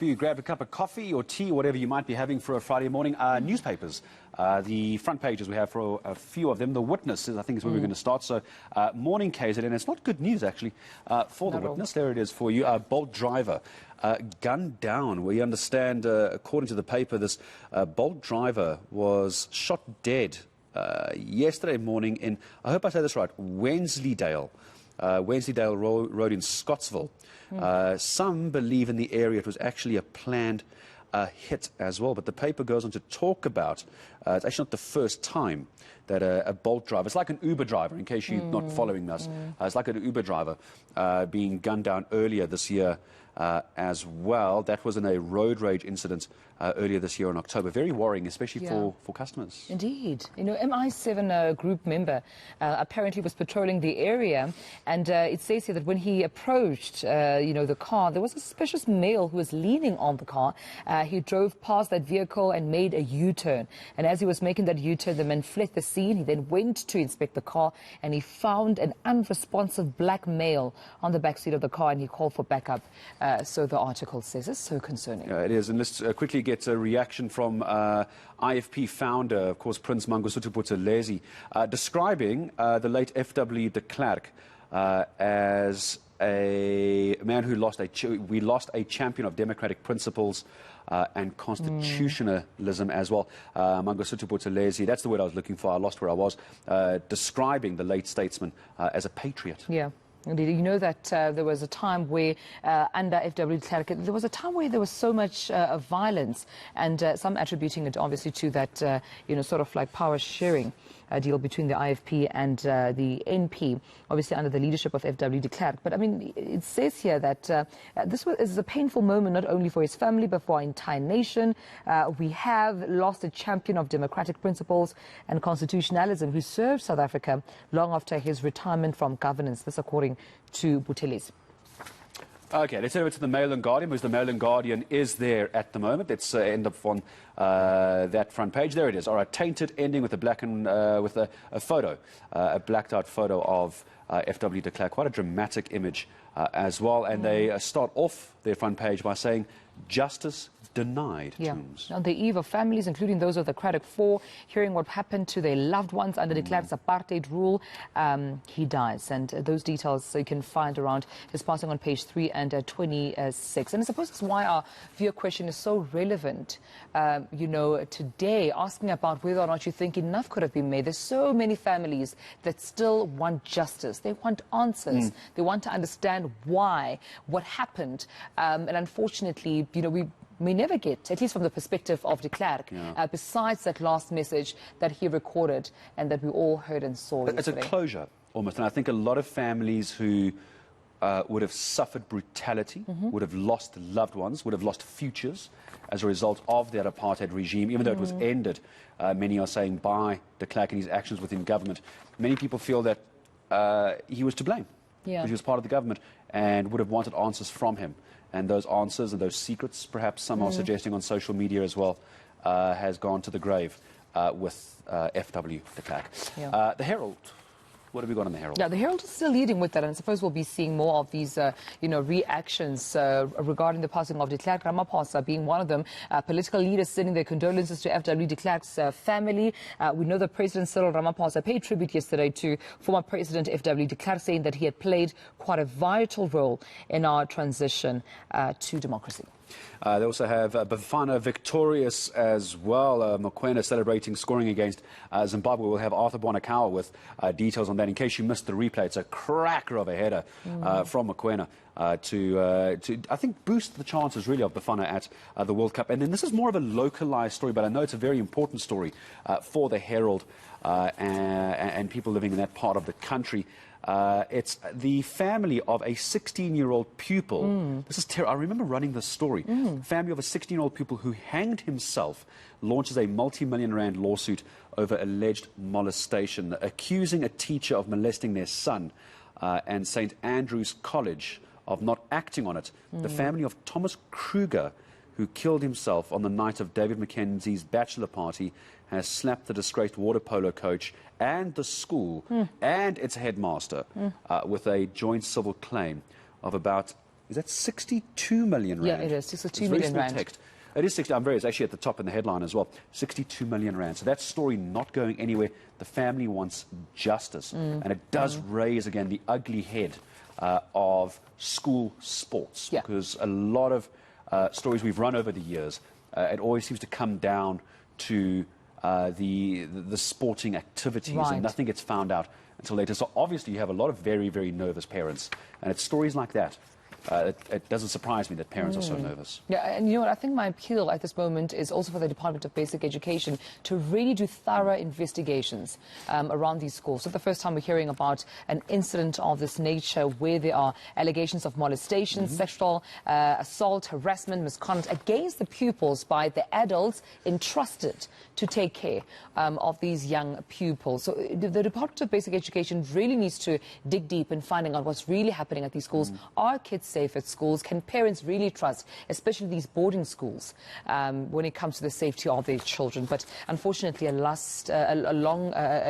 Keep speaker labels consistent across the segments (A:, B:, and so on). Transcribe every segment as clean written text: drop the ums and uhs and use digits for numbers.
A: You grab a cup of coffee or tea, whatever you might be having for a Friday morning. Newspapers, the front pages we have for a few of them. The Witness, I think, is where we're going to start. So, morning KZN. It's not good news, actually, for the Witness. There it is for you. Bolt driver gunned down. We understand, according to the paper, this Bolt driver was shot dead yesterday morning in, I hope I say this right, Wensleydale Road in Scottsville. Some believe in the area it was actually a planned hit as well. But the paper goes on to talk about, it's actually not the first time that a Bolt driver, it's like an Uber driver, in case you're not following us, it's like an Uber driver being gunned down earlier this year as well. That was in a road rage incident earlier this year in October. Very worrying, especially for customers.
B: Indeed. You know, MI7 group member apparently was patrolling the area, and it says here that when he approached, the car, there was a suspicious male who was leaning on the car. He drove past that vehicle and made a U-turn. And as he was making that U-turn, the man fled the scene. He then went to inspect the car, and he found an unresponsive black male on the back seat of the car, and he called for backup. So the article says it's so concerning.
A: It is. And let's quickly get a reaction from IFP founder, of course, Prince Mothotoane, describing the late FW de Klerk as a man who lost we lost a champion of democratic principles and constitutionalism as well. Mothotoane, that's the word I was looking for. I lost where I was. Describing the late statesman as a patriot.
B: Yeah. Indeed. You know that there was a time where, under FW de Klerk, there was a time where there was so much violence, and some attributing it obviously to that, sort of like power sharing deal between the IFP and the NP, obviously under the leadership of FW de Klerk. But I mean, it says here that this is a painful moment not only for his family but for our entire nation. We have lost a champion of democratic principles and constitutionalism who served South Africa long after his retirement from governance. This according to Buthelezi.
A: Okay, let's head over to the Mail and Guardian, because the Mail and Guardian is there at the moment. Let's end up on that front page. There it is. All right, tainted ending with a black and with a photo, a blacked out photo of FW de Klerk. Quite a dramatic image as well. And they start off their front page by saying, "Justice denied."
B: Yeah. On the eve of families, including those of the Craddock Four, hearing what happened to their loved ones under de Klerk's apartheid rule, he dies. And those details you can find around his passing on page 3 and 26. And I suppose that's why our viewer question is so relevant, today, asking about whether or not you think enough could have been made. There's so many families that still want justice. They want answers. They want to understand why, what happened. And unfortunately, we never get, at least from the perspective of de Klerk, besides that last message that he recorded and that we all heard and saw yesterday.
A: It's a closure, almost. And I think a lot of families who would have suffered brutality, would have lost loved ones, would have lost futures as a result of that apartheid regime, even though it was ended, many are saying, by de Klerk and his actions within government. Many people feel that he was to blame, because he was part of the government, and would have wanted answers from him. And those answers and those secrets, perhaps some are suggesting on social media as well, has gone to the grave with FW de Klerk. The Herald. What have we got on the Herald?
B: Yeah, the Herald is still leading with that, and I suppose we'll be seeing more of these, reactions regarding the passing of de Klerk. Ramaphosa being one of them. Political leaders sending their condolences to FW de Klerk's family. We know that President Cyril Ramaphosa paid tribute yesterday to former President FW de Klerk, saying that he had played quite a vital role in our transition to democracy.
A: They also have Bafana victorious as well. Mokoena celebrating scoring against Zimbabwe. We'll have Arthur Bonakawa with details on that. In case you missed the replay, it's a cracker of a header from Mokoena to, I think, boost the chances really of Bafana at the World Cup. And then this is more of a localized story, but I know it's a very important story for the Herald and people living in that part of the country. It's the family of a 16-year-old pupil. This is terrible. I remember running this story. Family of a 16-year-old pupil who hanged himself launches a multi-million rand lawsuit over alleged molestation, accusing a teacher of molesting their son, and St. Andrew's College of not acting on it. The family of Thomas Kruger, who killed himself on the night of David Mackenzie's bachelor party, has slapped the disgraced water polo coach and the school and its headmaster with a joint civil claim of about Is that 62 million rand?
B: Yeah, it is. 62
A: It's
B: million
A: very small
B: rand.
A: text. It is 60. It's actually at the top in the headline as well. 62 million rand. So that story not going anywhere. The family wants justice. And it does raise, again, the ugly head of school sports.
B: Yeah.
A: Because a lot of stories we've run over the years, it always seems to come down to the sporting activities,
B: Right.
A: and nothing gets found out until later. So obviously you have a lot of very, very nervous parents. And it's stories like that. It doesn't surprise me that parents are so nervous.
B: Yeah, and you know what? I think my appeal at this moment is also for the Department of Basic Education to really do thorough investigations around these schools. So the first time we're hearing about an incident of this nature where there are allegations of molestation, sexual assault, harassment, misconduct against the pupils by the adults entrusted to take care of these young pupils. So the Department of Basic Education really needs to dig deep in finding out what's really happening at these schools. Are kids safe at schools? Can parents really trust, especially these boarding schools, when it comes to the safety of their children? But unfortunately, a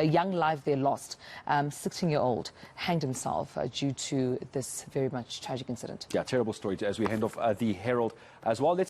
B: young life there lost. 16-year-old hanged himself due to this very much tragic incident.
A: Yeah, terrible story as we hand off the Herald as well.